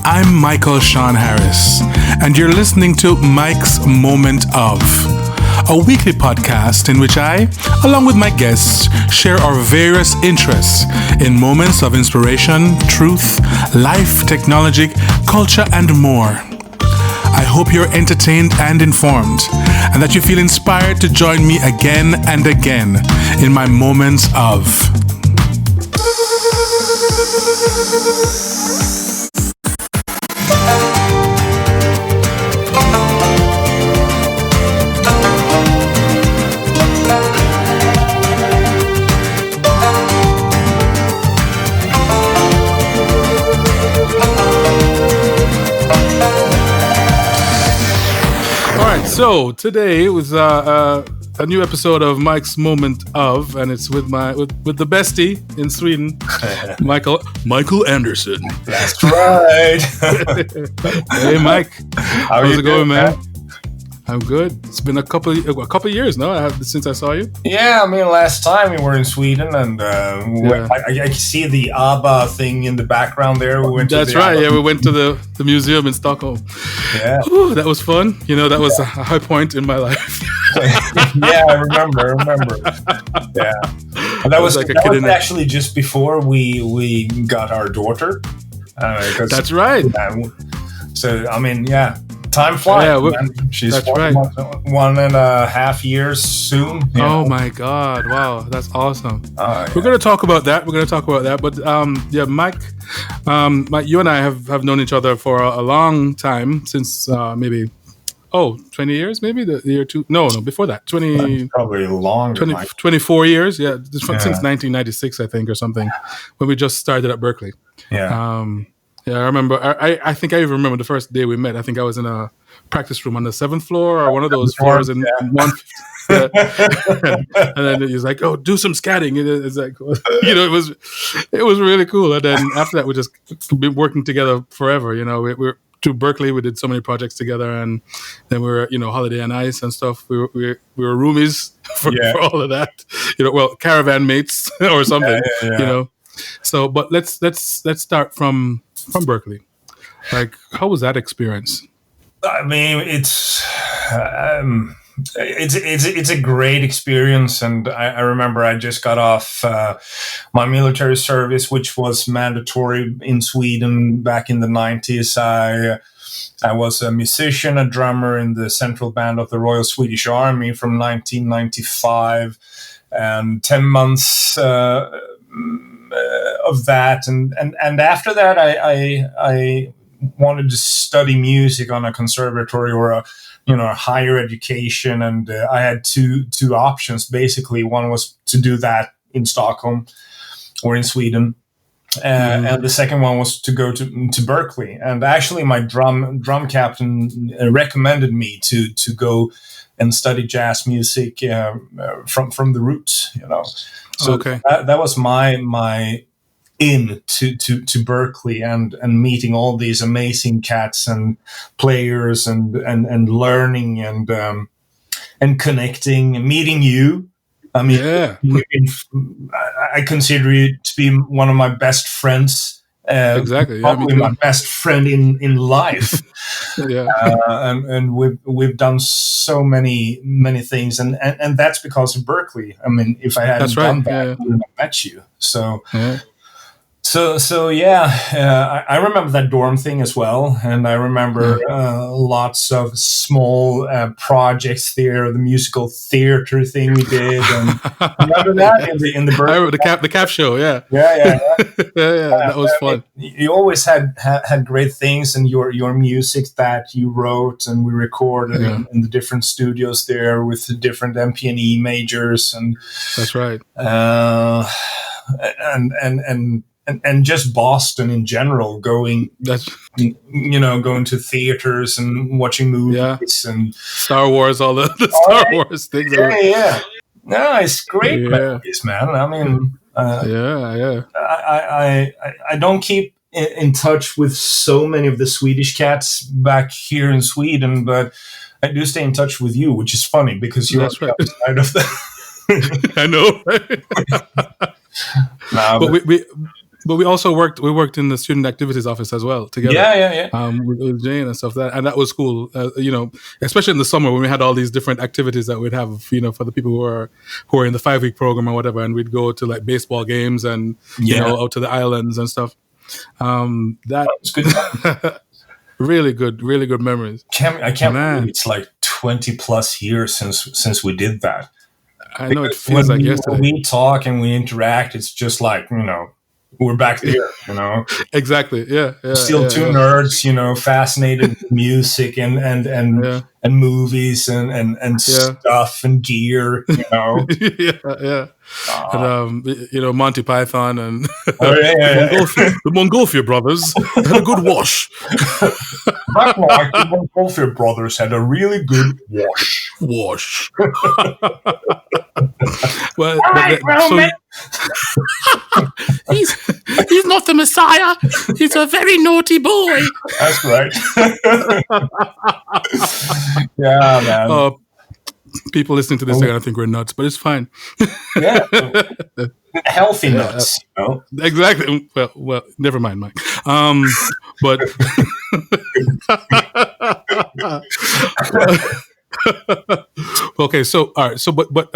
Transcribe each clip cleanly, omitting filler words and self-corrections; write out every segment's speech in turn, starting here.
I'm Michael Sean Harris, and you're listening to Mike's Moment of, a weekly podcast in which I, along with my guests, share our various interests in moments of inspiration, truth, life, technology, culture, and more. I hope you're entertained and informed, and that you feel inspired to join me again and again in my moments of. So today was a new episode of Mike's Moment of, and it's with the bestie in Sweden, Michael Andersson. That's right. Hey Mike, how's it going, man? Man? I'm good. It's been a couple years now since I saw you. Yeah, I mean, last time we were in Sweden, and I see the ABBA thing in the background there. That's right. ABBA. Yeah, we went to the museum in Stockholm. Yeah, ooh, that was fun. You know, that was a high point in my life. Yeah, I remember. Yeah, and that was actually just before we got our daughter. That's right. So I mean, yeah. Time flies. Yeah, she's 1.5 years soon. Oh my God! Wow, that's awesome. We're going to talk about that. But Mike, you and I have known each other for a long time, since maybe 20 years, maybe the year two. No, before that, 20 probably longer. 24 years. Yeah, since 1996, I think, or something, when we just started at Berklee. Yeah. Yeah, I remember. I think I even remember the first day we met. I think I was in a practice room on the 7th floor or one of those floors in one. And then he's like, "Oh, do some scatting." It's like, it was really cool. And then after that, we just been working together forever. You know, we're to Berklee. We did so many projects together, and then we were, Holiday on Ice and stuff. We were roomies for all of that. Caravan mates or something. Yeah. So, but let's start from Berklee. Like, how was that experience? I mean, it's a great experience, and I remember I just got off my military service, which was mandatory in Sweden back in the 90s. I was a musician, a drummer in the central band of the Royal Swedish Army from 1995, and 10 months of that, and after that, I wanted to study music on a conservatory or a higher education, and I had two options basically. One was to do that in Stockholm or in Sweden, and the second one was to go to Berklee. And actually, my drum captain recommended me to go and study jazz music from the roots, So that was my in to Berklee and meeting all these amazing cats and players and learning and connecting and meeting you. I mean, I consider you to be one of my best friends. Exactly. Probably my best friend in life. And we've done so many things, and that's because of Berklee. I mean, if I hadn't done that, I wouldn't have met you. So. I remember that dorm thing as well, and I remember lots of small projects there, the musical theater thing we did, and remember that in the I remember the cap show, yeah, that was fun. You always had great things, and your music that you wrote and we recorded in the different studios there with the different MP&E majors, and that's right, and just Boston in general, going to theaters and watching movies and Star Wars, all the Star Wars things. No, it's great memories, man. I mean, I don't keep in touch with so many of the Swedish cats back here in Sweden, but I do stay in touch with you, which is funny because you're outside of the. I know. No, but But we also worked in the student activities office as well together. With Jane and stuff, and that was cool. Especially in the summer when we had all these different activities that we'd have, for the people who are in the 5-week program or whatever, and we'd go to like baseball games and out to the islands and stuff. That was good. really good memories. I can't believe it's like 20 plus years since we did that. I know it feels like yesterday. When we talk and we interact, it's just like, we're back there, Exactly. Yeah. Still two nerds, fascinated with music and movies and stuff and gear, yeah. And, Monty Python and the Montgolfier brothers had a good wash. The Montgolfier brothers had a really good wash. Well, he's not the Messiah. He's a very naughty boy. That's right. Yeah, man. People listening to this are gonna think we're nuts, but it's fine. Yeah, healthy nuts. Exactly. Well, never mind, Mike. But okay. So all right. So but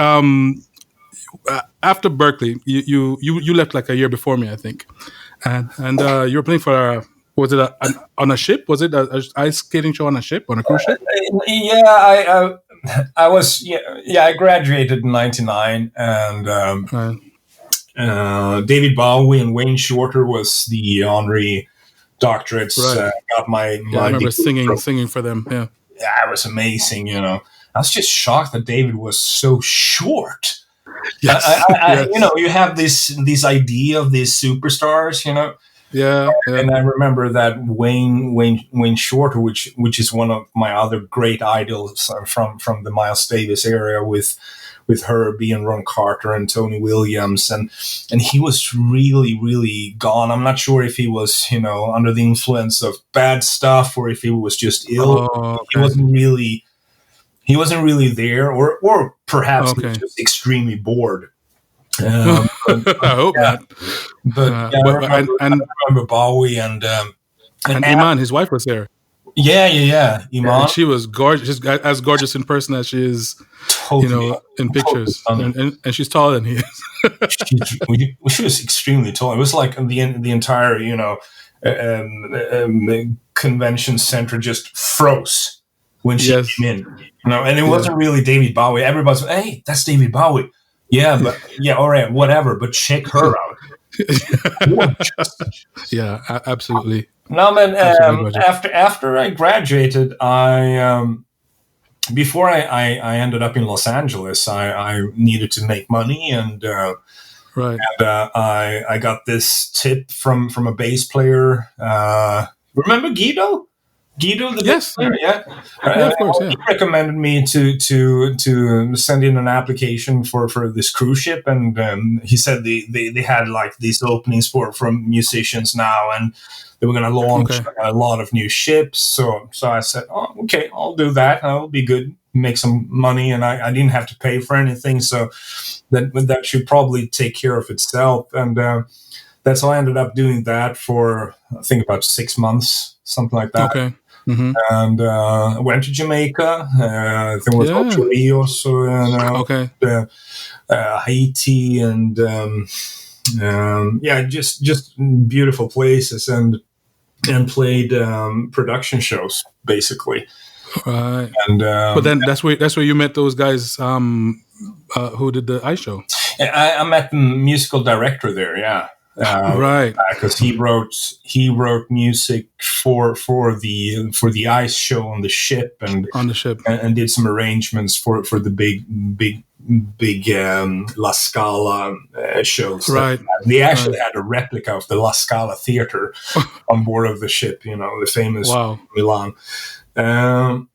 after Berklee, you left like a year before me, I think, and you were playing for was it on a ship? Was it a ice skating show on a ship, on a cruise ship? Yeah, I was. I graduated in '99, and David Bowie and Wayne Shorter was the honorary doctorates. Right. Got my I remember singing for them. Yeah, it was amazing. I was just shocked that David was so short. Yes. Yes. You have this idea of these superstars. Yeah. And I remember that Wayne Shorter, which is one of my other great idols from the Miles Davis area, with Herbie and Ron Carter and Tony Williams, and he was really, really gone. I'm not sure if he was under the influence of bad stuff or if he was just ill. Oh, okay. He wasn't really there, or perhaps he was just extremely bored. I hope not. But I remember Bowie and Iman, his wife, was there. Yeah. Iman, and she was gorgeous, as gorgeous in person as she is, totally, in pictures. And she's taller than he is. She was extremely tall. It was like the entire convention center just froze when she came in. And it wasn't really David Bowie. Everybody's like, hey, that's David Bowie. Yeah, but all right, whatever. But check her out. Yeah, absolutely. No, man. After I graduated, before I ended up in Los Angeles, I needed to make money, and right. And I got this tip from a bass player. Remember Guido? The bass player? Yeah. Of course. Yeah. He recommended me to send in an application for this cruise ship, and he said they had like these openings from musicians now, and they were going to launch a lot of new ships. So I said, oh, okay, I'll do that. I'll be good, make some money, and I didn't have to pay for anything, so that should probably take care of itself. And that's how I ended up doing that for, I think, about 6 months, something like that. Okay. Mm-hmm. And I went to Jamaica. I think it was Ocho Rios, and Haiti, and just beautiful places, and played production shows basically. Right. And but then that's where you met those guys who did the ice show. I met the musical director there. Yeah. Right, because he wrote music for the ice show on the ship, and did some arrangements for the big La Scala shows. Right, they actually had a replica of the La Scala theater on board of the ship. The famous Milan. So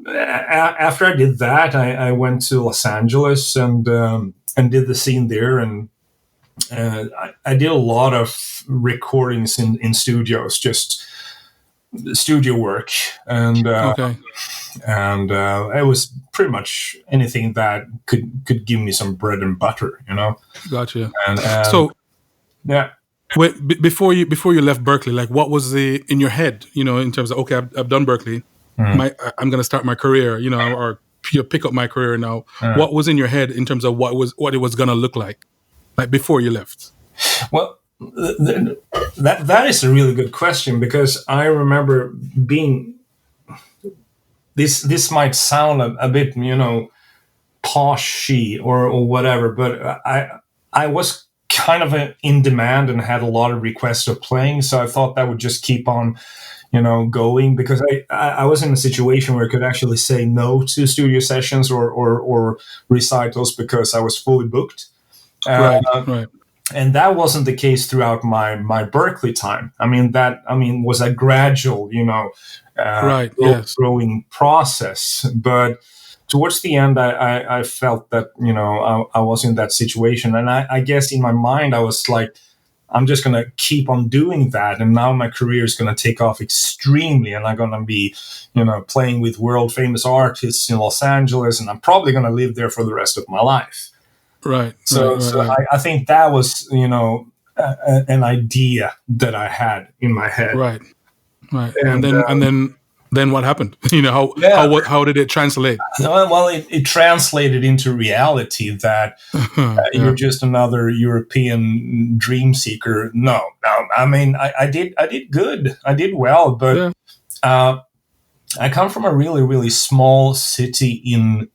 after I did that, I went to Los Angeles and did the scene there, and I did a lot of recordings in studios, just studio work, and it was pretty much anything that could give me some bread and butter, Gotcha. And so Yeah. Wait, before you left Berklee, like what was in your head, in terms of, okay, I've done Berklee, I'm going to start my career, or pick up my career now. What was in your head in terms of what it was going to look like before you left? Well, that is a really good question, because I remember being this might sound a bit, poshy or whatever, but I was kind of in demand and had a lot of requests of playing, so I thought that would just keep on, going, because I was in a situation where I could actually say no to studio sessions or recitals because I was fully booked. Right. And that wasn't the case throughout my Berklee time. Was a gradual, growing process. But towards the end, I felt that, I was in that situation. And I guess in my mind, I was like, I'm just going to keep on doing that. And now my career is going to take off extremely. And I'm going to be, playing with world famous artists in Los Angeles. And I'm probably going to live there for the rest of my life. Right. So I think that was, an idea that I had in my head. Right. And then what happened? How did it translate? Well, it translated into reality that you're just another European dream seeker. No. I did good. I did well, but I come from a really, really small city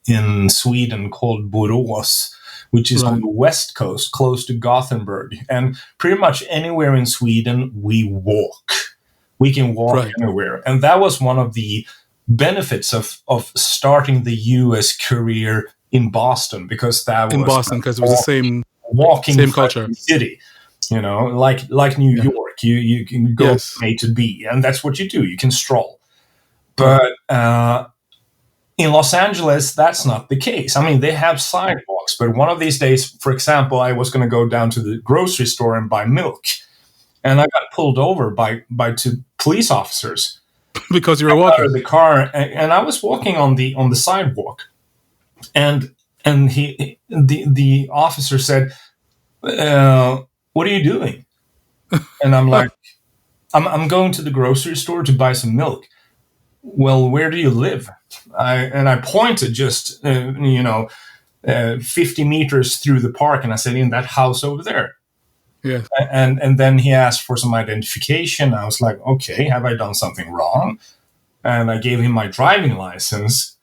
in Sweden called Borås, which is on the west coast, close to Gothenburg. And pretty much anywhere in Sweden, we walk. We can walk anywhere. And that was one of the benefits of starting the U.S. career in Boston, because that was in Boston, because it was the same culture city. Like New York, you can go from A to B, and that's what you do. You can stroll. But in Los Angeles, that's not the case. They have sidewalks, but one of these days, for example, I was going to go down to the grocery store and buy milk. And I got pulled over by two police officers because you were walking out of the car, and I was walking on the sidewalk, and the officer said, "What are you doing?" And I'm like, "I'm going to the grocery store to buy some milk." Well, where do you live? I pointed just 50 meters through the park, and I said, "In that house over there." Yeah. And then he asked for some identification. I was like, okay, have I done something wrong? And I gave him my driving license.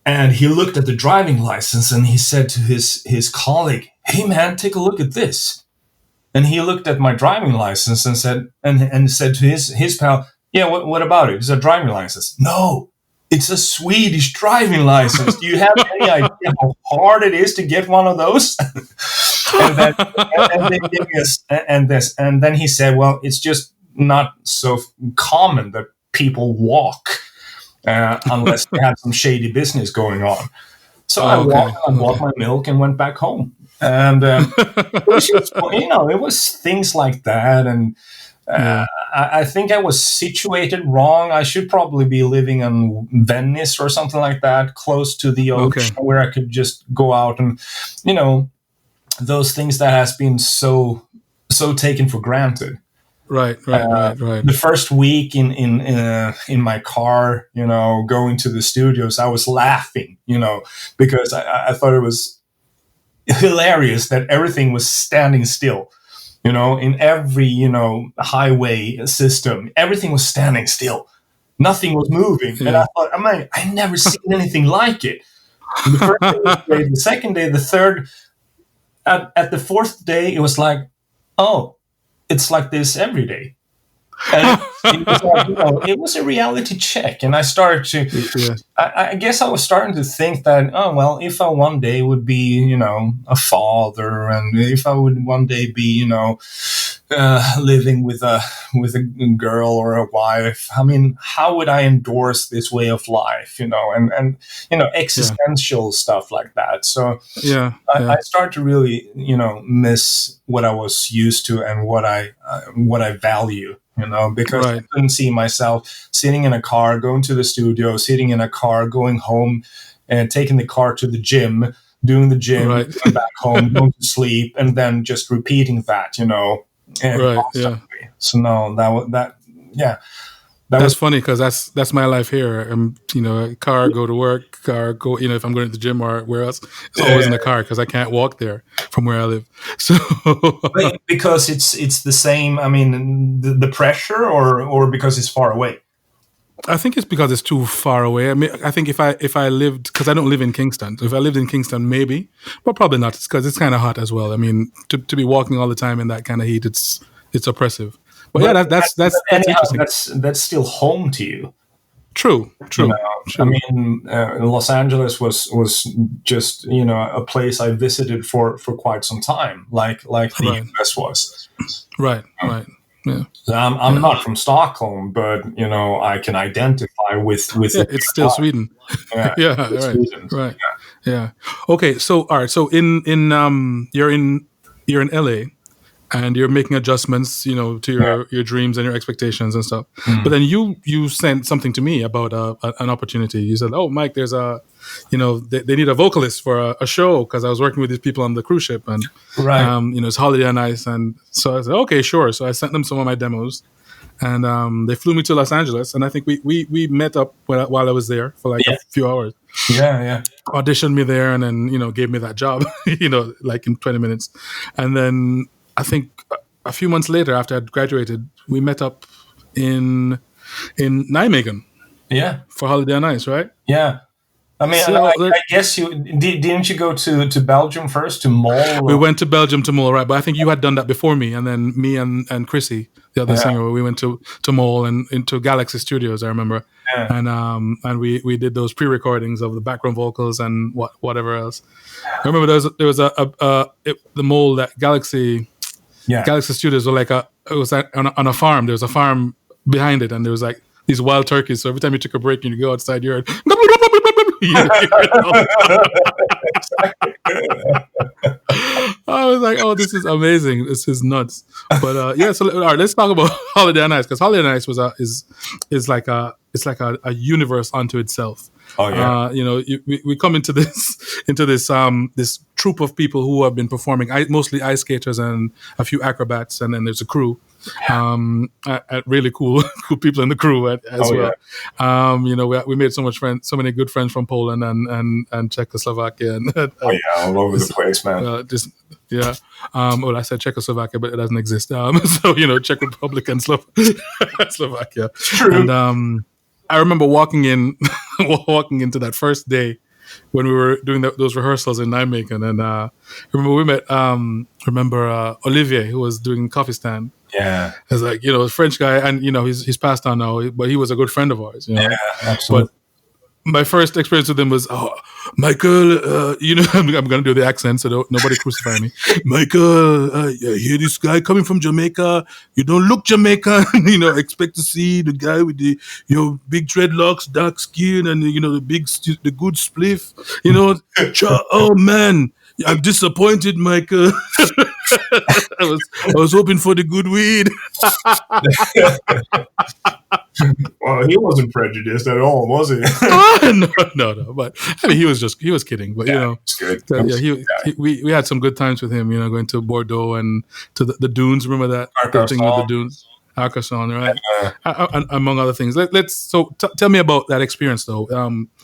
And he looked at the driving license and he said to his colleague, "Hey man, take a look at this." And he looked at my driving license and said to his pal, "Yeah, what about it? It's a driving license." "No, it's a Swedish driving license. Do you have any idea how hard it is to get one of those?" And then he said, "Well, it's just not so common that people walk unless they have some shady business going on." So I bought my milk and went back home. And it was just, it was things like that. And I think I was situated wrong. I should probably be living in Venice or something like that, close to the ocean, where I could just go out and, those things that has been so taken for granted. Right. The first week in my car, going to the studios, I was laughing, because I thought it was hilarious that everything was standing still. In every, highway system, everything was standing still. Nothing was moving. Yeah. And I thought, I never seen anything like it. The first day was great, the second day, the third. At the fourth day, it was like, oh, it's like this every day. And it was like, it was a reality check. And I started to, I guess I was starting to think that, oh, well, if I one day would be, a father, and if I would one day be, living with a girl or a wife, how would I endorse this way of life, and existential stuff like that. So I started to really, miss what I was used to and what I value. Because I couldn't see myself sitting in a car, going to the studio, sitting in a car, going home, and taking the car to the gym, doing the gym, Right. going back home, going to sleep, and then just repeating that, Right. constantly. Yeah. So no, That's funny because that's my life here. Car, go to work, car, go. If I'm going to the gym or where else, it's always in the car because I can't walk there from where I live. So because it's the same. I mean, the pressure, or because it's far away. I think it's because it's too far away. I mean, I think if I lived, because I don't live in Kingston. If I lived in Kingston, maybe, but probably not. It's because it's kind of hot as well. I mean, to be walking all the time in that kind of heat, it's oppressive. But yeah, that's interesting. That's still home to you. True. I mean, Los Angeles was just a place I visited for quite some time, like the US was. Right. Yeah. So I'm not from Stockholm, but I can identify with. Yeah, it's still Sweden. Yeah. Right. Sweden. Right. Yeah. Okay. So all right. So in you're in LA. And you're making adjustments, to your dreams and your expectations and stuff. But then you sent something to me about an opportunity. You said, "Oh, Mike, there's they need a vocalist for a show," because I was working with these people on the cruise ship, and it's holiday on ice, and so I said, "Okay, sure." So I sent them some of my demos, and they flew me to Los Angeles, and I think we met up while I was there for a few hours. Yeah. Auditioned me there, and then gave me that job, like in 20 minutes, and then. I think a few months later, after I'd graduated, we met up in Nijmegen. Yeah. For Holiday on Ice, right? Yeah. I mean, I guess didn't you go to Belgium first, to Mol? We went to Belgium to Mol, right? But I think you had done that before me, and then me and Chrissy, the other singer, we went to Mol and into Galaxy Studios, I remember. Yeah. And we did those pre-recordings of the background vocals and whatever else. I remember there was the Mol, that Galaxy. Yeah. Galaxy Studios were it was on a farm. There was a farm behind it, and there was these wild turkeys. So every time you took a break and you go outside, you heard. I was like, "Oh, this is amazing! This is nuts!" But so all right, let's talk about Holiday on Ice, because Holiday on Ice is like a universe unto itself. Oh yeah. We come into this troupe of people who have been performing, mostly ice skaters and a few acrobats, and then there's a crew. Really cool people in the crew as well. Yeah. We made so many good friends from Poland and Czechoslovakia. All over the place, man. I said Czechoslovakia, but it doesn't exist. So Czech Republic and Slovakia. True. And I remember walking into that first day when we were doing those rehearsals in Nijmegen, and remember we met Olivier, who was doing Coffee Stand. Yeah, it's a French guy, and he's passed on now, but he was a good friend of ours. Yeah, absolutely. But my first experience with him was, Michael, I'm going to do the accent, so nobody crucify me. Michael, I hear this guy coming from Jamaica. You don't look Jamaican. Expect to see the guy with the big dreadlocks, dark skin, and the good spliff. Oh man, I'm disappointed, Michael. I was hoping for the good weed. Well, he wasn't prejudiced at all, was he? No. But I mean, he was kidding. But it's good. We had some good times with him. Going to Bordeaux and to the dunes. Remember that thing with the dunes? Arkansas, right? Among other things. Tell me about that experience, though.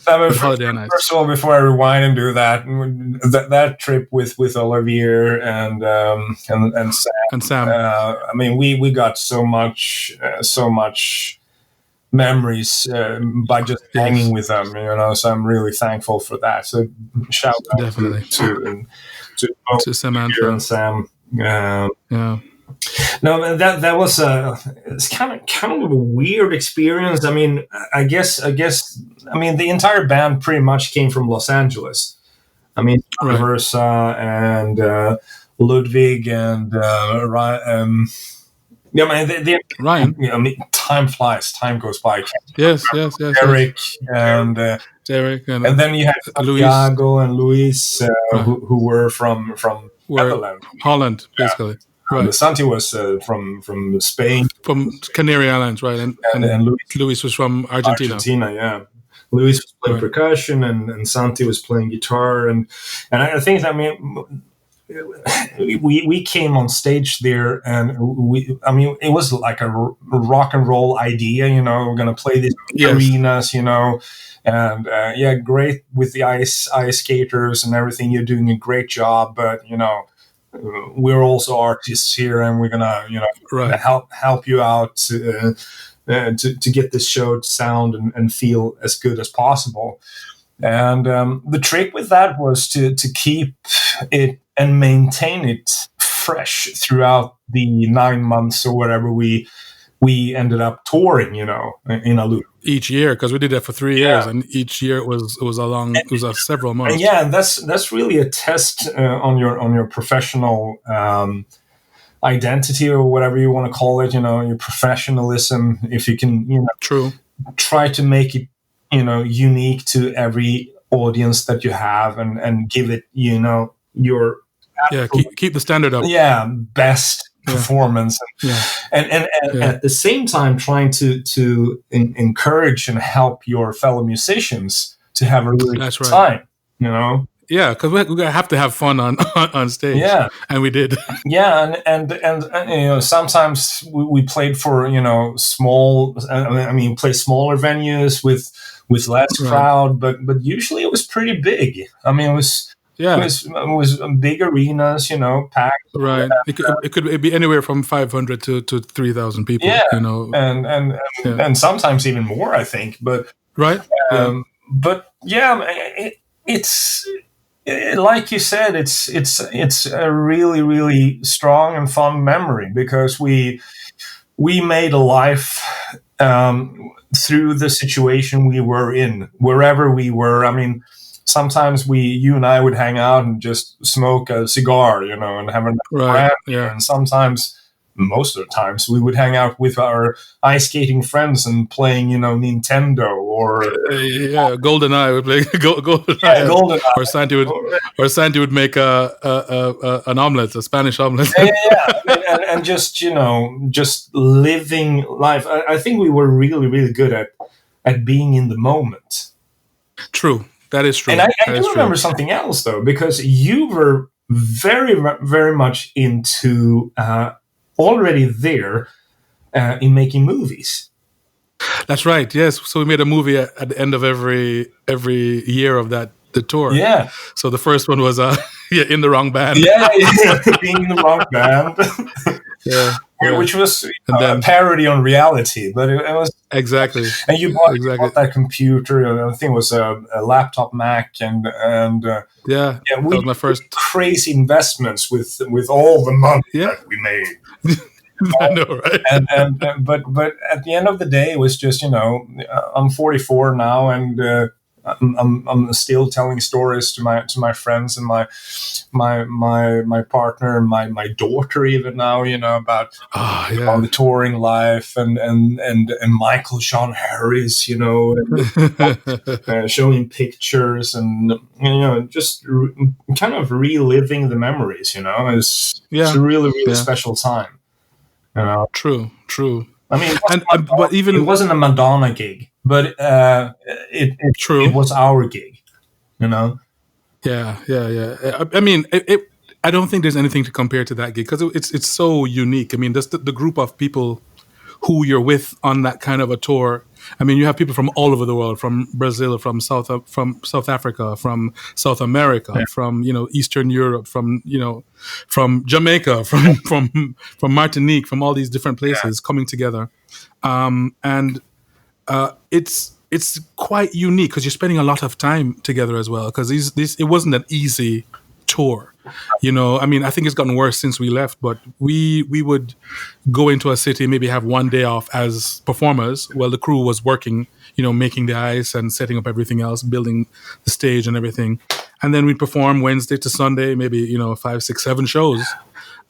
Holiday on Ice. First of all, before I rewind and do that trip with Olivier and Sam. I mean, we got so much memories by just hanging with them. So I'm really thankful for that. So shout out definitely to Samantha and Sam. No, that was it's kind of a weird experience. I mean, I guess the entire band pretty much came from Los Angeles. I mean, Versa and Ludwig and Ryan. Ryan. Time flies. Time goes by. Yes. Derek and then you had Santiago and Luis, who were from Netherlands. Holland, basically. Right. Santi was from Spain, from Canary Islands, right? And Luis was from Argentina. Yeah. Luis was playing percussion, and Santi was playing guitar, and I think, I mean, we came on stage there, and it was like a rock and roll idea, you know, we're going to play these arenas, you know, and great with the ice skaters and everything. You're doing a great job, but you know, we're also artists here, and we're gonna, you know, help you out to get this show to sound and feel as good as possible. And the trick with that was to keep it and maintain it fresh throughout the 9 months or whatever we ended up touring, you know, in a loop. Each year, because we did that for 3 years, and each year it was several months. And yeah, and that's really a test on your professional identity, or whatever you want to call it, you know, your professionalism. If you can, you know, try to make it, you know, unique to every audience that you have, and give it, you know, your keep the standard up. Best performance, and at the same time trying to encourage and help your fellow musicians to have a really good time, you know. Yeah, because we have to have fun on stage. Yeah, and we did. Yeah, and you know, sometimes we played for, you know, play smaller venues with less crowd, but usually it was pretty big. I mean, it was big arenas, you know, packed. Right. It could be anywhere from 500 to 3,000 people. Yeah, you know, and sometimes even more, I think. But but yeah, it's like you said, it's a really, really strong and fun memory, because we made a life through the situation we were in, wherever we were. I mean, sometimes you and I would hang out and just smoke a cigar, you know, and have a brand. Yeah. And sometimes, most of the times, we would hang out with our ice skating friends and playing, you know, Nintendo or GoldenEye. We play GoldenEye. GoldenEye. Or Santi would make an omelet, a Spanish omelet. And just, you know, just living life. I think we were really, really good at being in the moment. True. That is true. And I do remember something else, though, because you were very, very much into already there in making movies. That's right. Yes. So we made a movie at the end of every year of the tour. Yeah. So the first one was in the wrong band. Yeah, being in the wrong band. Yeah. Which was a parody on reality, but it was exactly. And you bought that computer. I think it was a laptop Mac, and we that was my first crazy investments with all the money that we made. I know, right? But at the end of the day, it was just, you know, I'm 44 now, and I'm still telling stories to my friends and my partner and my daughter even now, you know, about the touring life and Michael Sean Harris, you know, showing pictures and, you know, just kind of reliving the memories, you know. It's a really, really special time. You know? True. I mean, it wasn't a Madonna gig, but it was our gig, you know. Yeah. I mean, I don't think there's anything to compare to that gig, because it's so unique. I mean, just the group of people who you're with on that kind of a tour. I mean, you have people from all over the world, from Brazil, from South Africa, from South America, from, you know, Eastern Europe, from, you know, from Jamaica, from Martinique, from all these different places coming together, and it's quite unique because you're spending a lot of time together as well. Because it wasn't an easy tour, you know. I mean, I think it's gotten worse since we left, but we would go into a city, maybe have one day off as performers while the crew was working, you know, making the ice and setting up everything else, building the stage and everything. And then we'd perform Wednesday to Sunday, maybe, you know, 5, 6, 7 shows.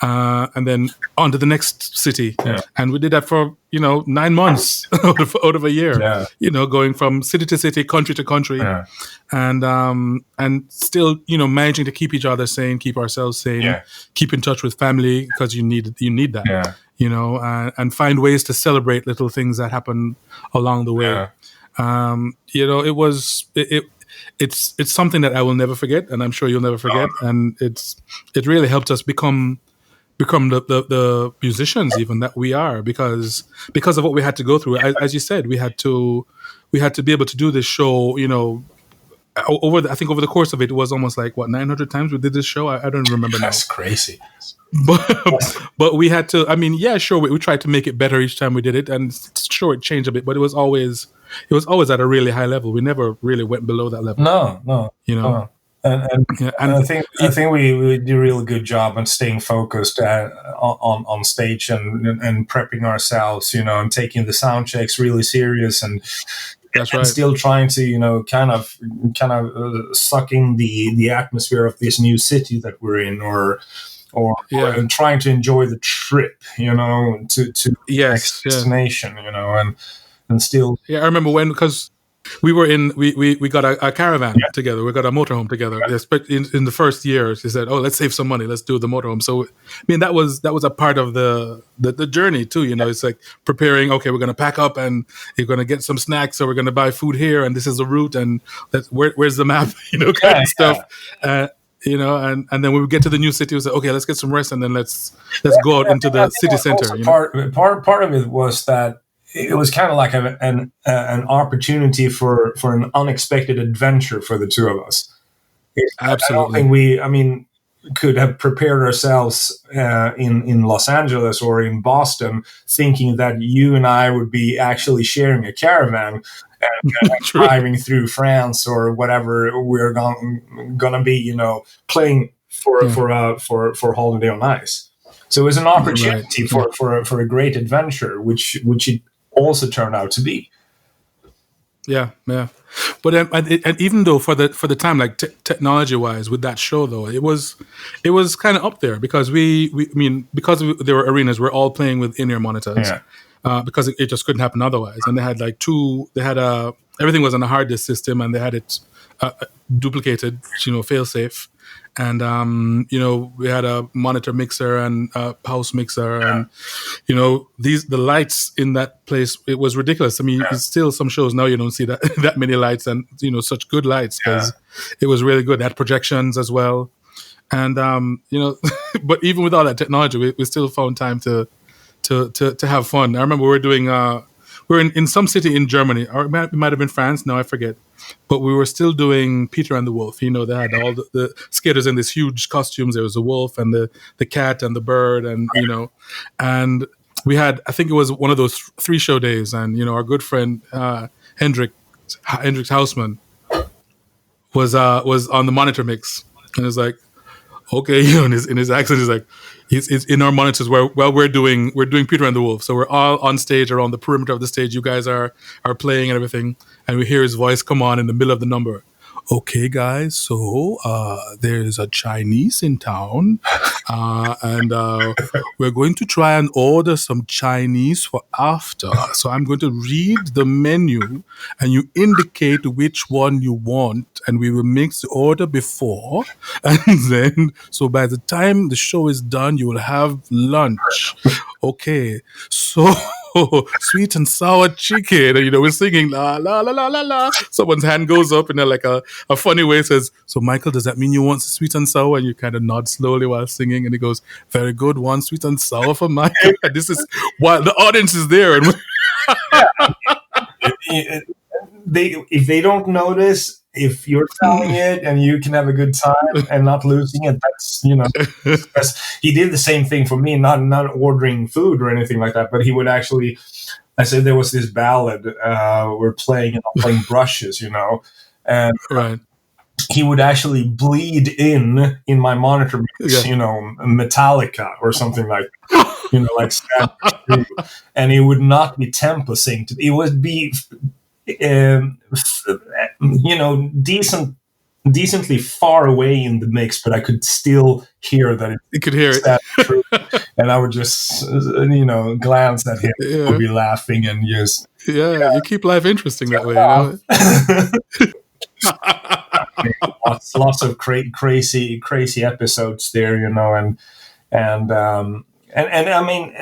And then on to the next city. Yeah. And we did that for, you know, 9 months out of a year, you know, going from city to city, country to country, and still, you know, managing to keep each other sane, keep ourselves sane, keep in touch with family, because you need that, you know, and find ways to celebrate little things that happen along the way. It's something that I will never forget, and I'm sure you'll never forget. And it really helped us become the musicians even that we are, because of what we had to go through. As you said, we had to be able to do this show, I think over the course of it was almost like 900 times we did this show. I don't remember now. That's crazy. But we had to. I mean, yeah, sure. We tried to make it better each time we did it, and sure, it changed a bit. But it was always at a really high level. We never really went below that level. No. And I think we did a really good job on staying focused on stage and prepping ourselves, and taking the sound checks really serious and. That's right. And still trying to, kind of suck in the atmosphere of this new city that we're in, or and trying to enjoy the trip, to the next destination, and still. Yeah, I remember because we were we got a caravan together. We got a motorhome together. In the first year, she said, "Oh, let's save some money. Let's do the motorhome." So, I mean, that was a part of the journey too. It's like preparing. Okay, we're going to pack up, and you're going to get some snacks, or we're going to buy food here, and this is the route, and where's the map, kind of stuff. And then when we get to the new city, we say, okay, let's get some rest, and then let's go out into the city center. Part of it was that. It was kind of like an opportunity for an unexpected adventure for the two of us. Absolutely. I don't think we could have prepared ourselves in Los Angeles or in Boston thinking that you and I would be actually sharing a caravan and driving through France or whatever we're going to be, playing for Holiday on Ice. So it was an opportunity for a great adventure, which it also turned out to be. Yeah. But and even though for the time, like technology wise, with that show though, it was kind of up there because there were arenas, we're all playing with in-ear monitors, because it just couldn't happen otherwise. And they had everything was on a hard disk system, and they had it duplicated, fail safe. And we had a monitor mixer and a house mixer, and the lights in that place, it was ridiculous. I mean, it's still some shows now you don't see that many lights, and such good lights, because it was really good. It had projections as well, and but even with all that technology, we still found time to have fun. I remember we're in some city in Germany, or it might have been France. No, I forget. But we were still doing Peter and the Wolf. They had all the skaters in these huge costumes. There was a wolf and the cat and the bird, and and we had, I think it was one of those 3 show days, and our good friend Hendrik Hausman was on the monitor mix, and it's like, okay, in his accent, he's like, he's in our monitors where we're doing Peter and the Wolf, so we're all on stage around the perimeter of the stage. You guys are playing and everything, and we hear his voice come on in the middle of the number. Okay, guys, so there's a Chinese in town, and we're going to try and order some Chinese for after. So I'm going to read the menu, and you indicate which one you want, and we will make the order before. And then, so by the time the show is done, you will have lunch. Okay, so sweet and sour chicken. And, we're singing la la la la la la. Someone's hand goes up in like a funny way, says, "So Michael, does that mean you want sweet and sour?" And you kind of nod slowly while singing, and he goes, "Very good, one sweet and sour for Michael." And this is while the audience is there, and if they don't notice, if you're telling it and you can have a good time and not losing it, that's, he did the same thing for me, not ordering food or anything like that, but he would actually, I said there was this ballad we're playing, and I'm playing brushes, and right. He would actually bleed in my monitor mix, Metallica or something like that, like, and it would not be tempo synced. It would be decently far away in the mix, but I could still hear that you could hear it. And I would just glance at him, would be laughing, and just you keep life interesting that way, lots of crazy episodes there, and I mean,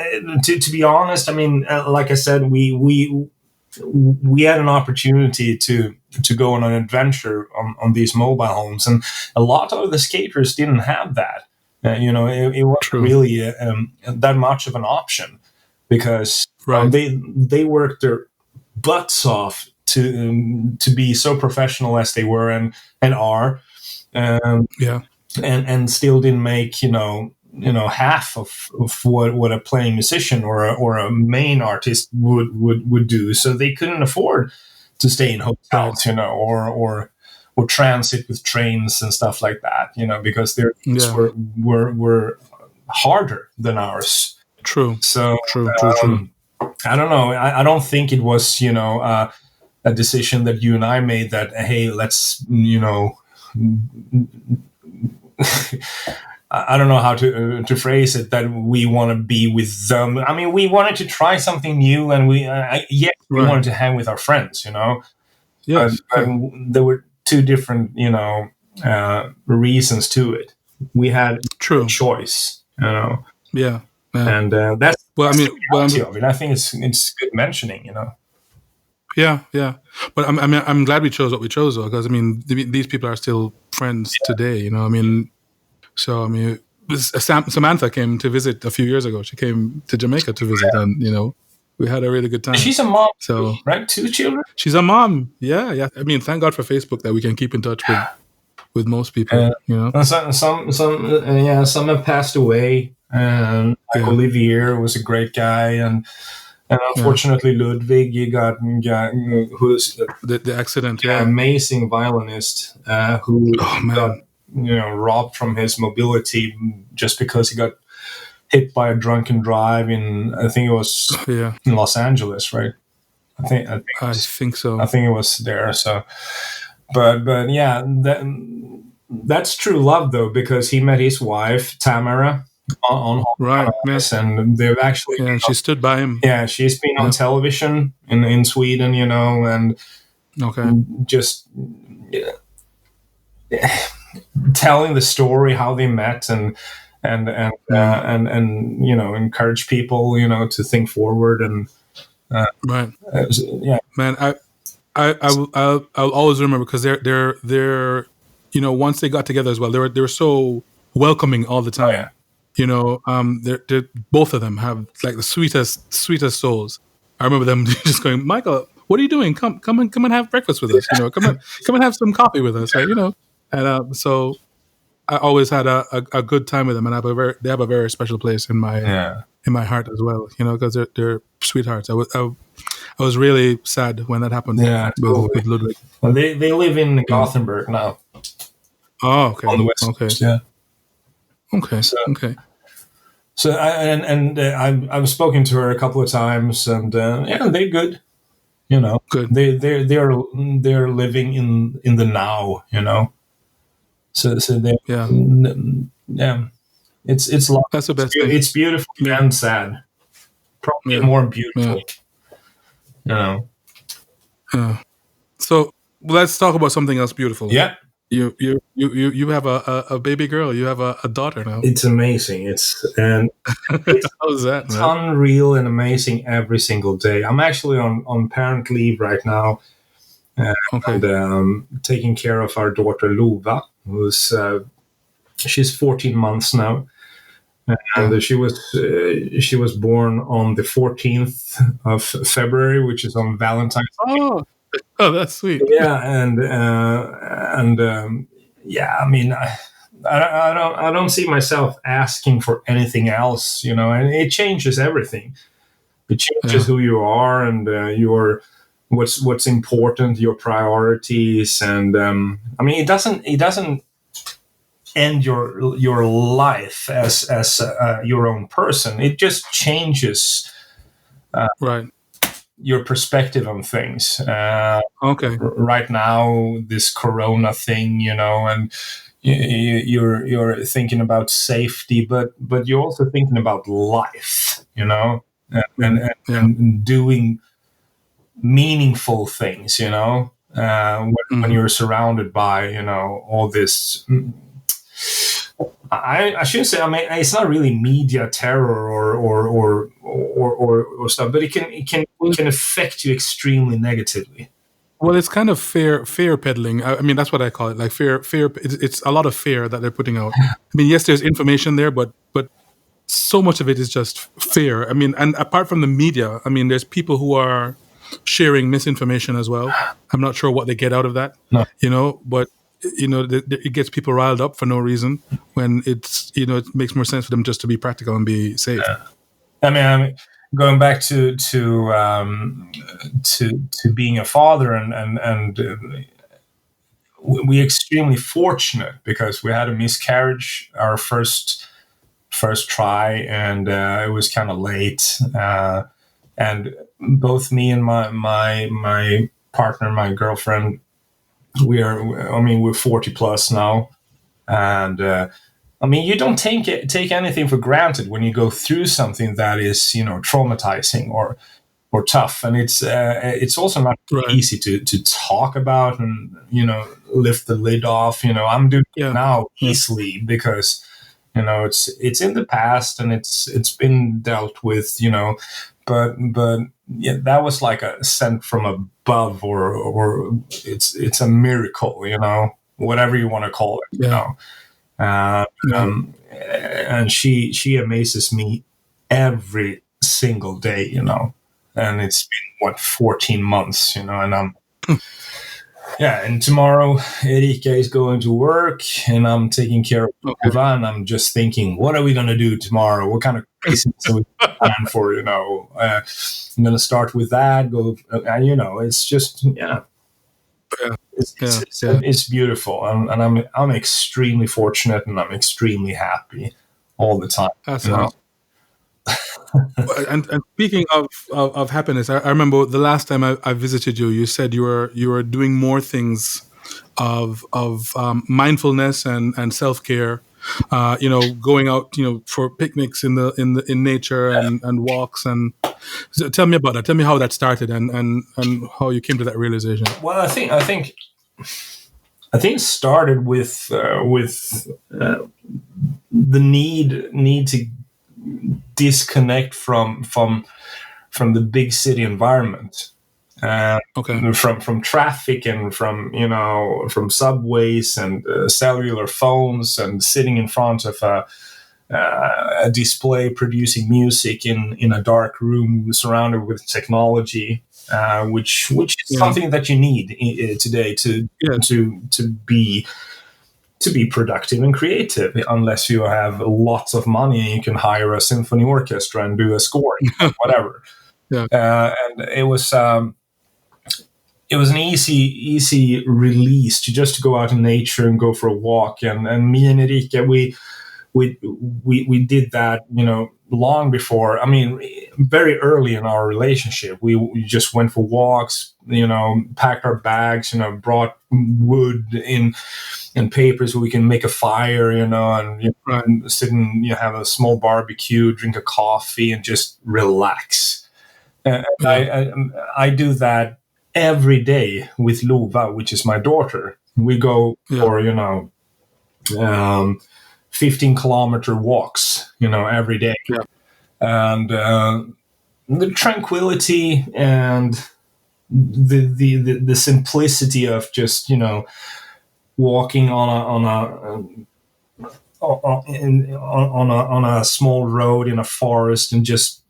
to be honest, I mean, like I said, we we had an opportunity to go on an adventure on these mobile homes, and a lot of the skaters didn't have that. It wasn't really that much of an option, because they worked their butts off to be so professional as they were and are, and still didn't make half of what a playing musician or a main artist would do. So they couldn't afford to stay in hotels, or transit with trains and stuff like that, because their were harder than ours. True. So true. I don't know. I don't think it was a decision that you and I made that, hey, let's I don't know how to phrase it, that we want to be with them. I mean, we wanted to try something new, and we wanted to hang with our friends, Yes. But there were two different, reasons to it. We had a choice, Yeah. And that's of it. I think it's good mentioning, Yeah. But I'm glad we chose what we chose, though, because these people are still friends today. So Samantha came to visit a few years ago. She came to Jamaica to visit, and we had a really good time. She's a mom, right? 2 children. She's a mom. Yeah. Thank God for Facebook that we can keep in touch with most people. Some have passed away. And Olivier was a great guy, and unfortunately Ludwig, who's the accident, amazing violinist, who got robbed from his mobility just because he got hit by a drunken drive in, I think it was in Los Angeles, right? I think so. I think it was there. So, but yeah, that's true love, though, because he met his wife Tamara on and they've actually she stood by him. Yeah, she's been on television in Sweden, and just telling the story how they met and encourage people to think forward and man, I'll always remember, because they're once they got together as well, they were so welcoming all the time. They're both of them have like the sweetest souls. I remember them just going, Michael, what are you doing? Come and have breakfast with us. Come and have some coffee with us. And so I always had a good time with them, and they have a very special place in my heart as well. Because they're sweethearts. I was really sad when that happened. Yeah, with Ludwig. Well, they live in Gothenburg now. Oh, okay. On the west coast. Yeah. Okay. So I've spoken to her a couple of times, and they're good. Good. They're living in the now. So they it's long. That's the best thing. It's beautiful and sad. Probably more beautiful. So let's talk about something else beautiful. Yeah. You have a baby girl. You have a daughter now. It's amazing. It's how's that? It's unreal and amazing every single day. I'm actually on parent leave right now, and taking care of our daughter Lova, who's she's 14 months now, and she was born on the 14th of February, which is on Valentine's Day. Oh, that's sweet. Yeah, and I don't see myself asking for anything else, and it changes everything. It changes who you are and your what's important, your priorities, and it doesn't end your life as your own person. It just changes. Your perspective on things. Right now, this Corona thing, and you're thinking about safety, but you're also thinking about life, and doing meaningful things, when you're surrounded by, all this I shouldn't say. I mean, it's not really media terror or stuff, but it can affect you extremely negatively. Well, it's kind of fear peddling. I mean, that's what I call it. Like fear. It's a lot of fear that they're putting out. I mean, yes, there's information there, but so much of it is just fear. I mean, and apart from the media, I mean, there's people who are sharing misinformation as well. I'm not sure what they get out of that. No. But it gets people riled up for no reason when it's it makes more sense for them just to be practical and be safe. Yeah. I mean, going back to being a father, and we're extremely fortunate because we had a miscarriage our first try, and it was kind of late, and both me and my partner, my girlfriend, we're 40 plus now, and I mean, you don't take anything for granted when you go through something that is, traumatizing or tough, and it's also not easy to talk about and lift the lid off. I'm doing it now easily because it's in the past and it's been dealt with. But yeah, that was like a sent from above, or it's a miracle. Whatever you want to call it. And she amazes me every single day, and it's been 14 months, and I'm and tomorrow Erika is going to work and I'm taking care of Eva, and I'm just thinking, what are we going to do tomorrow? What kind of craziness are we plan for? I'm going to start with that, go, it's just, It's beautiful, and I'm extremely fortunate, and I'm extremely happy all the time. And speaking of happiness, I remember the last time I visited you. You said you were doing more things of mindfulness and self-care. Going out, for picnics in nature and walks. And so tell me about that. Tell me how that started and how you came to that realization. Well, I think it started with the need to disconnect from the big city environment. From traffic and from subways and cellular phones and sitting in front of a display producing music in a dark room surrounded with technology, which is something that you need today to be productive and creative, unless you have lots of money and you can hire a symphony orchestra and do a score, whatever. And it was an easy release to just go out in nature and go for a walk. And me and Erika, we did that, long before. I mean, very early in our relationship, we just went for walks, packed our bags, brought wood and paper so we can make a fire, and sit and have a small barbecue, drink a coffee, and just relax. And I do that every day with Lova, which is my daughter. We go for 15-kilometer walks, every day, and the tranquility and the simplicity of just walking on a small road in a forest and just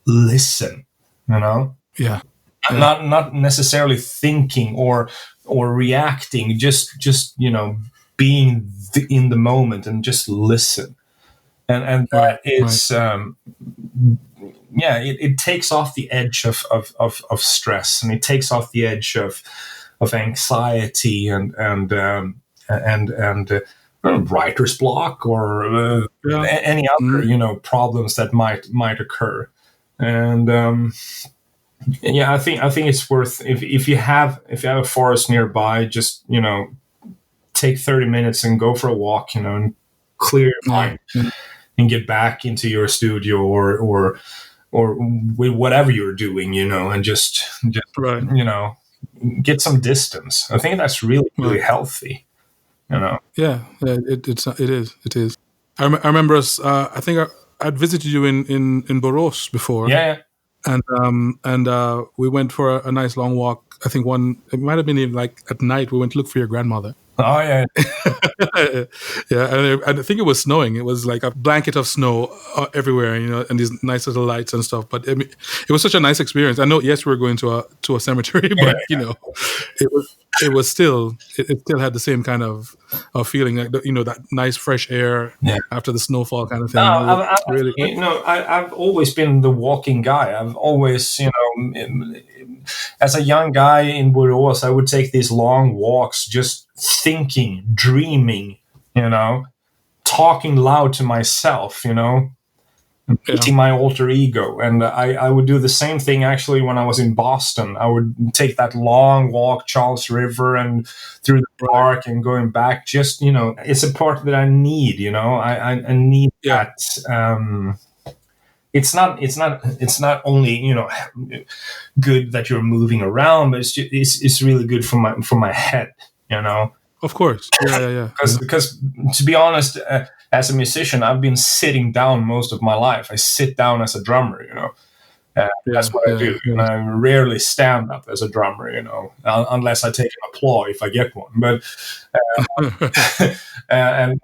listen, Not necessarily thinking or reacting, just being in the moment and just listen, and that is it takes off the edge of stress, and it takes off the edge of anxiety and writer's block or any other problems that might occur. And I think it's worth, if you have a forest nearby, just take 30 minutes and go for a walk, and clear your mind and get back into your studio or whatever you're doing, and just get some distance. I think that's really healthy, it is. I remember us. I think I'd visited you in Borås before. Yeah. And we went for a nice long walk. I think it might have been even like at night. We went to look for your grandmother. Oh yeah. Yeah, and I think it was snowing. It was like a blanket of snow everywhere, and these nice little lights and stuff. But I mean, it was such a nice experience. I know, yes, we were going to a cemetery, but it was still it still had the same kind of feeling, like that nice fresh air after the snowfall kind of thing. I've always been the walking guy. I've always, as a young guy in Borås, I would take these long walks, just thinking, dreaming, talking loud to myself, beating my alter ego. And I would do the same thing actually when I was in Boston. I would take that long walk, Charles River and through the park and going back. Just, it's a part that I need, I need that. It's not only, good that you're moving around, but it's really good for my head, Of course. Yeah. Because to be honest, as a musician, I've been sitting down most of my life. I sit down as a drummer, that's what I do. And I rarely stand up as a drummer, unless I take an applause if I get one. But and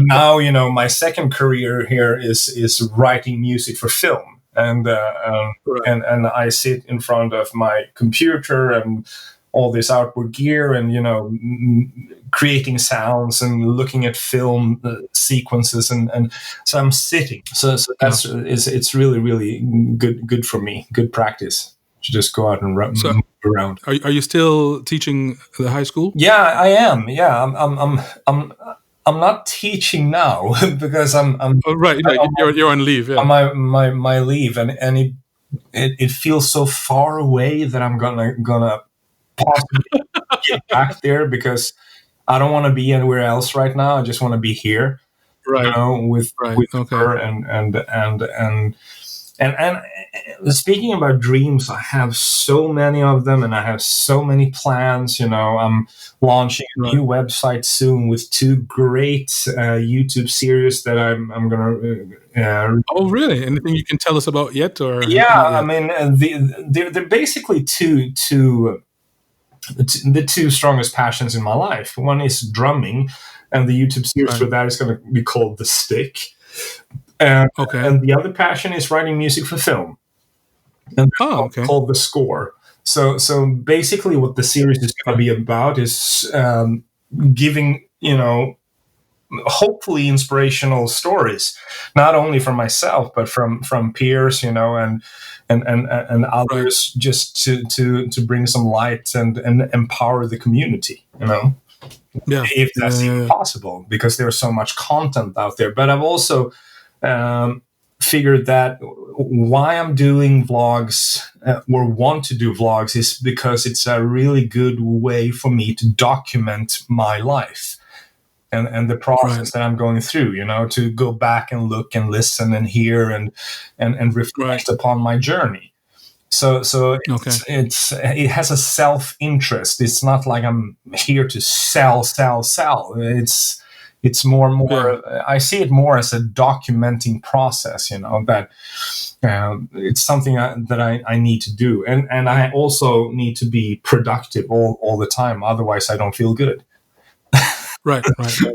now, my second career here is writing music for film, and I sit in front of my computer and all this outboard gear, and creating sounds and looking at film sequences, and so I'm sitting. So that's it's really, really good for me. Good practice to just go out and move around. Are you still teaching the high school? Yeah, I am. Yeah, I'm not teaching now because I'm right. You're on leave. Yeah. On my leave, and it feels so far away that I'm gonna possibly get back there, because I don't want to be anywhere else right now. I just want to be here, with her. And speaking about dreams, I have so many of them, and I have so many plans. I'm launching a new website soon with 2 great YouTube series that I'm gonna. Oh, really? Anything you can tell us about yet? Or I mean, they're basically the 2 strongest passions in my life. One is drumming, and the YouTube series for that is going to be called The Stick. And the other passion is writing music for film, and called The Score. So basically, what the series is going to be about is giving, hopefully inspirational stories, not only from myself but from peers, and others, just to bring some light and empower the community, if that's even possible, because there's so much content out there. But I've also figured that why I'm doing vlogs or want to do vlogs is because it's a really good way for me to document my life and the process that I'm going through, to go back and look and listen and hear and reflect upon my journey. So it has a self-interest. It's not like I'm here to sell. It's more and more. I see it more as a documenting process. That it's something that I need to do, and I also need to be productive all the time. Otherwise, I don't feel good. Right. So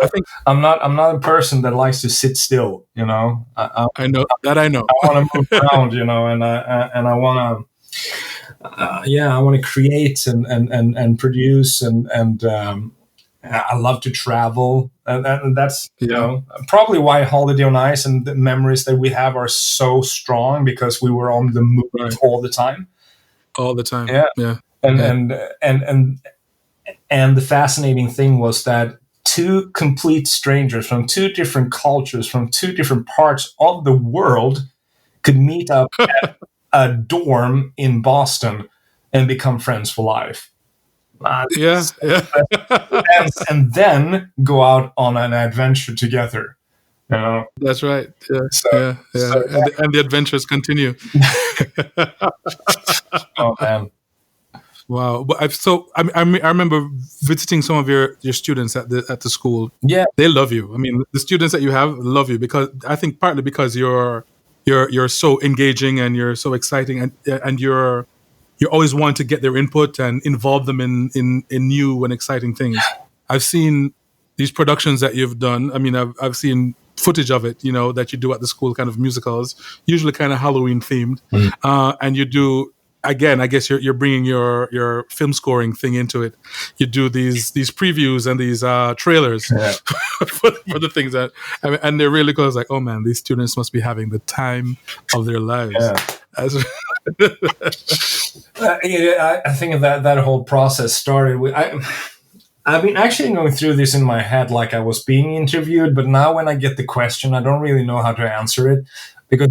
I think I'm not a person that likes to sit still. I know. I know. I want to move around. And I want to. I want to create and produce and I love to travel, and that's probably why Holiday on Ice and the memories that we have are so strong, because we were on the move all the time. Yeah. And the fascinating thing was that 2 complete strangers from 2 different cultures, from 2 different parts of the world, could meet up at a dorm in Boston and become friends for life. And then go out on an adventure together. That's right. And the adventures continue. Oh man. Wow. But I remember visiting some of your students at the school. Yeah. They love you. I mean, the students that you have love you because I think partly because you're so engaging and you're so exciting and you're always want to get their input and involve them in new and exciting things. I've seen these productions that you've done. I mean, I've seen footage of it, you know, that you do at the school, kind of musicals, usually kind of Halloween themed. And you do, again, I guess you're bringing your film scoring thing into it. You do these previews and these trailers for the things that, I mean, and they're really close. Like, oh man, these students must be having the time of their lives. Yeah. I think that whole process started with. I've been actually going through this in my head like I was being interviewed, but now when I get the question, I don't really know how to answer it because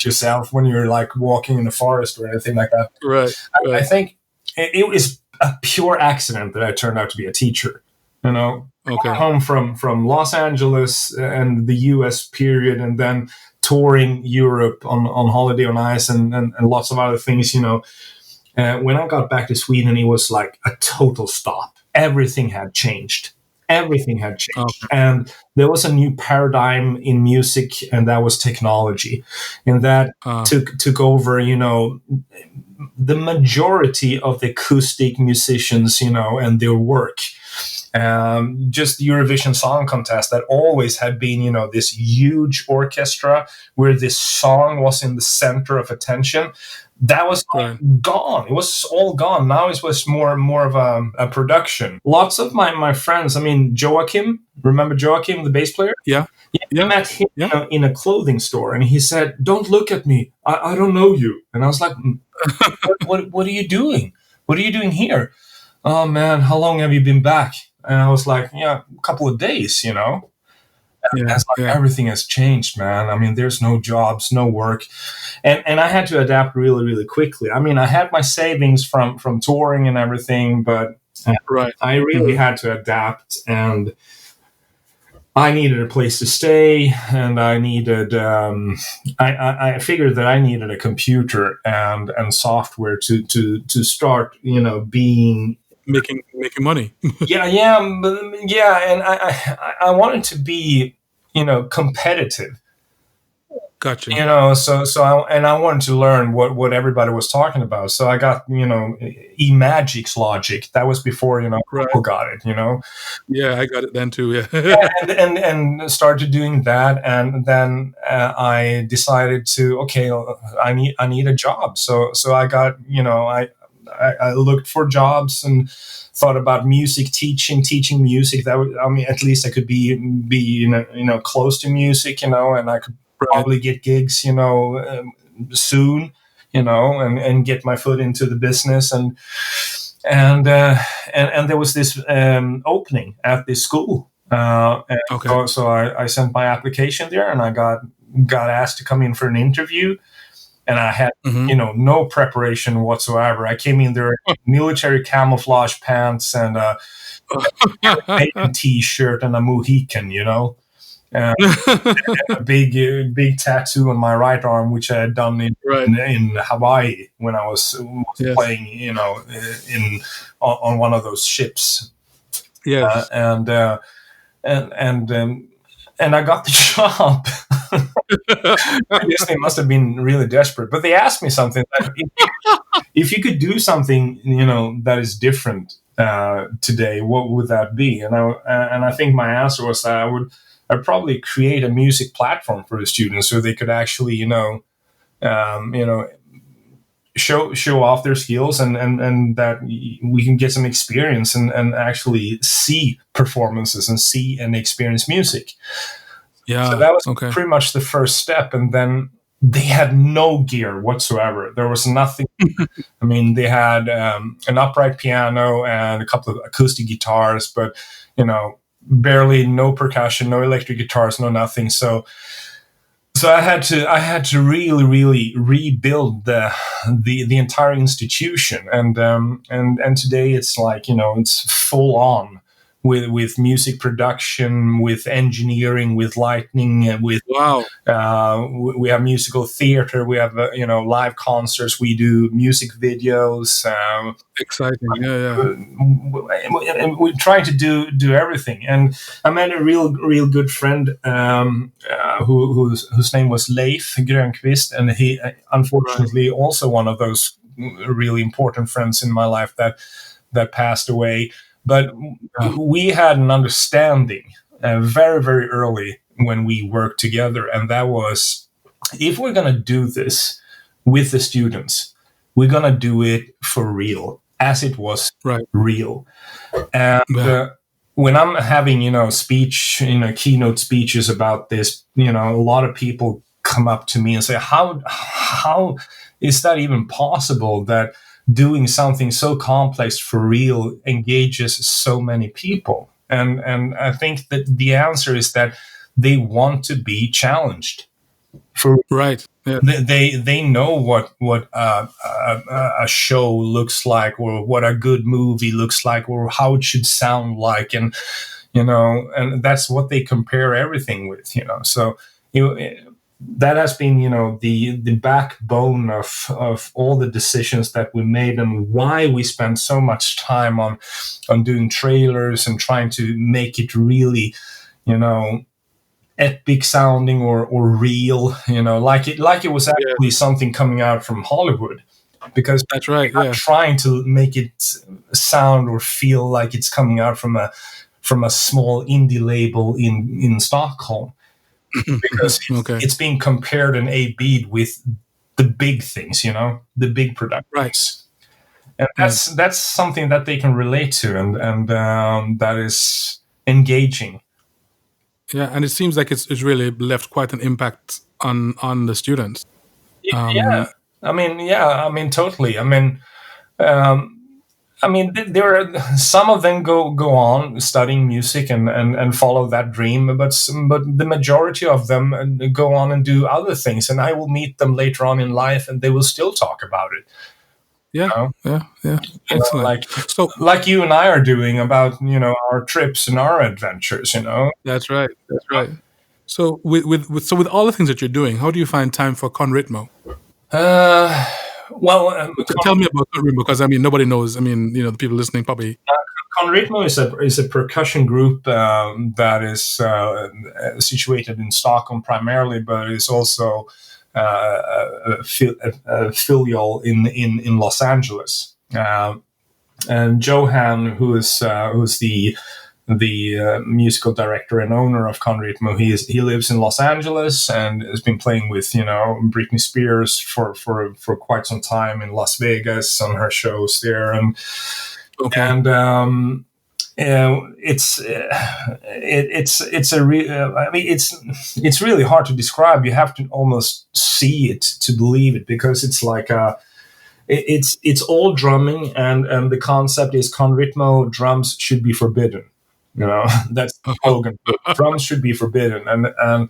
yourself when you're like walking in the forest or anything like that. Right. I think it was a pure accident that I turned out to be a teacher. You know, okay. Home from Los Angeles and the U.S. period, and then touring Europe on holiday on ice and lots of other things. You know, when I got back to Sweden, it was like a total stop. Everything had changed. And there was a new paradigm in music, and that was technology. And that took over, you know, the majority of the acoustic musicians, you know, and their work. Just the Eurovision Song Contest that always had been, you know, this huge orchestra where this song was in the center of attention. That was gone. It was all gone. Now it was more of a production. Lots of my friends, I mean, Joachim, remember Joachim, the bass player? Yeah. I met him in a clothing store, and he said, "Don't look at me. I don't know you." And I was like, what are you doing? What are you doing here? Oh, man, how long have you been back? And I was like, a couple of days, you know. Everything has changed, man. I mean, there's no jobs, no work. And I had to adapt really, really quickly. I mean, I had my savings from touring and everything, but I really had to adapt. And I needed a place to stay, and I needed, I figured that I needed a computer and software to start, you know, making money. And I wanted to be, you know, competitive. Gotcha. You know, so I wanted to learn what everybody was talking about. So I got, you know, eMagic's Logic. That was before, you know, people got it, you know. Yeah, I got it then too. Yeah. and started doing that, and then I decided to I need a job. So I got, you know, I looked for jobs and thought about music teaching music. That would, I mean, at least I could be you know close to music, you know, and I could probably get gigs, you know, soon, you know, and get my foot into the business. And there was this opening at this school. So I sent my application there, and I got asked to come in for an interview. And I had, you know, no preparation whatsoever. I came in there in military camouflage pants and a T-shirt and a Mohican, you know. A big tattoo on my right arm, which I had done in Hawaii when I was playing, you know, on one of those ships. Yes. And I got the job. I guess they must have been really desperate, but they asked me something. If you could do something, you know, that is different today, what would that be? And I think my answer was that I'd probably create a music platform for the students so they could actually, you know, show off their skills and that we can get some experience and actually see performances and see and experience music. Yeah. So that was pretty much the first step. And then they had no gear whatsoever. There was nothing. I mean, they had an upright piano and a couple of acoustic guitars, but, you know, barely no percussion, no electric guitars, no nothing. So I had to really rebuild the entire institution. And today it's like, you know, it's full on with music production, with engineering, with lighting, with Wow. We have musical theater, we have live concerts, we do music videos. Exciting. Yeah. And we're trying to do everything. And I met a real good friend whose name was Leif Grönqvist, and he unfortunately also one of those really important friends in my life that passed away. But we had an understanding very, very early when we worked together, and that was, if we're going to do this with the students, we're going to do it for real, as it was real. And when I'm having, speech, keynote speeches about this, a lot of people come up to me and say, how is that even possible that doing something so complex for real engages so many people? And I think that the answer is that they want to be challenged. Yeah. They know what a show looks like, or what a good movie looks like, or how it should sound like, and and that's what they compare everything with. So that has been the backbone of all the decisions that we made, and why we spend so much time on doing trailers and trying to make it really epic sounding or real, like it was actually something coming out from Hollywood, because that's right. We're not trying to make it sound or feel like it's coming out from a small indie label in Stockholm, because it's being compared and A-B'd with the big things, the big productions. And that's something that they can relate to, and that is engaging. Yeah, and it seems like it's really left quite an impact on the students. Totally. There are some of them go on studying music and follow that dream, but the majority of them go on and do other things. And I will meet them later on in life, and they will still talk about it. Yeah. Excellent. Like you and I are doing about our trips and our adventures. That's right. So with all the things that you're doing, how do you find time for Conritmo? Tell me about Conritmo, because nobody knows. The people listening probably. Conritmo is a percussion group that is situated in Stockholm primarily, but it's also a filial in Los Angeles. And Johan, who's the musical director and owner of Conritmo, he lives in Los Angeles and has been playing with Britney Spears for quite some time in Las Vegas on her shows there, and it's really hard to describe. You have to almost see it to believe it, because it's like it's all drumming, and the concept is Conritmo, drums should be forbidden. That's the slogan. Drums should be forbidden, and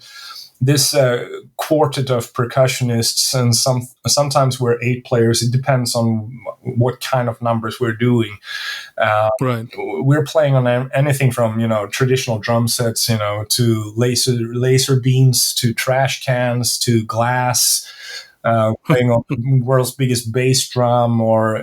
this quartet of percussionists, and sometimes we're 8 players. It depends on what kind of numbers we're doing. We're playing on anything from traditional drum sets, to laser beams, to trash cans, to glass. Playing on the world's biggest bass drum, or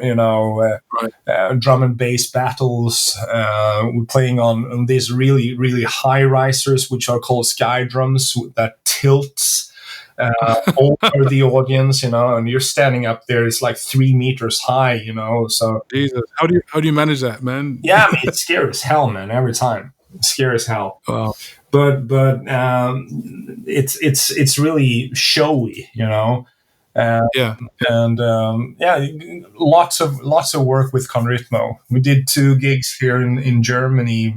drum and bass battles. We're playing on these really, really high risers, which are called sky drums, that tilts over the audience, and you're standing up there. It's like 3 meters high, So Jesus, how do you manage that, man? Yeah, it's scary as hell, man. Every time, it's scary as hell. Wow. But it's really showy, lots of work with Conritmo. We did 2 gigs here in Germany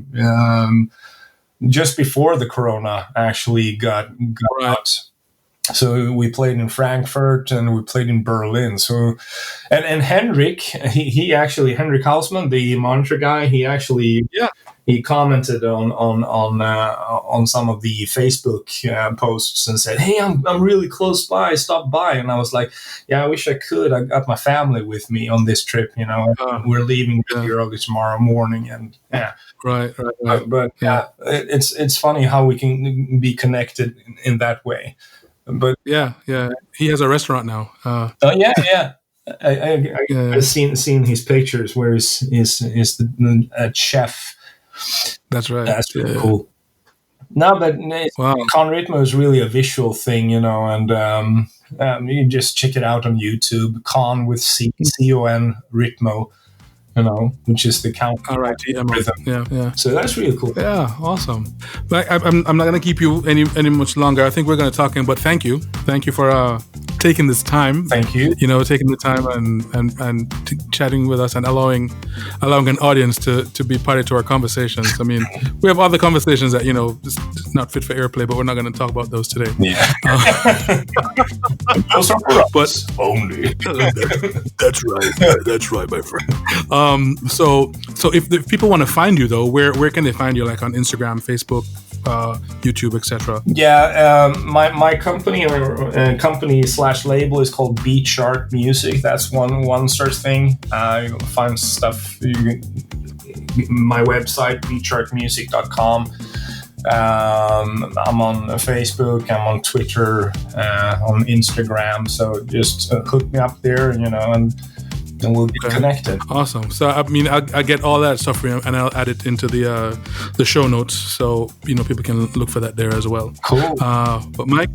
just before the Corona actually got out. So we played in Frankfurt and we played in Berlin. So and Henrik, he actually, Henrik Hausman, the monitor guy, he actually he commented on some of the Facebook posts and said, "Hey, I'm really close by. Stop by." And I was like, "Yeah, I wish I could. I got my family with me on this trip. We're leaving really early tomorrow morning." And yeah, right. But it's funny how we can be connected in that way. But yeah, he has a restaurant now. Yeah. I've seen his pictures where he's the chef. That's right. That's really cool. No, but Con Ritmo is really a visual thing, and you can just check it out on YouTube. Con with C-O-N Ritmo, which is the count. rhythm. Yeah. So that's really cool. Yeah, awesome. But I'm not going to keep you any much longer. I think we're going to talk, but thank you for taking this time. Thank you. Taking the time and chatting with us and allowing an audience to be party to our conversations. I mean, we have other conversations that just not fit for airplay, but we're not going to talk about those today. Yeah. Those are for us only. That's right. That's right, my friend. So if people want to find you though, where can they find you? Like on Instagram, Facebook, YouTube, etc. Yeah, my company or company/label is called Beach Art Music. That's one such thing. You can find stuff. My website, beachartmusic.com. I'm on Facebook. I'm on Twitter, on Instagram. So just hook me up there, and we'll get connected. Awesome. So I mean, I get all that stuff for you, and I'll add it into the show notes, so people can look for that there as well. Cool. But Mike,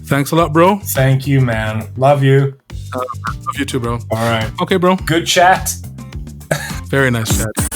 thanks a lot, bro. Thank you, man. Love you. Love you too, bro. All right. Okay, bro. Good chat. Very nice chat.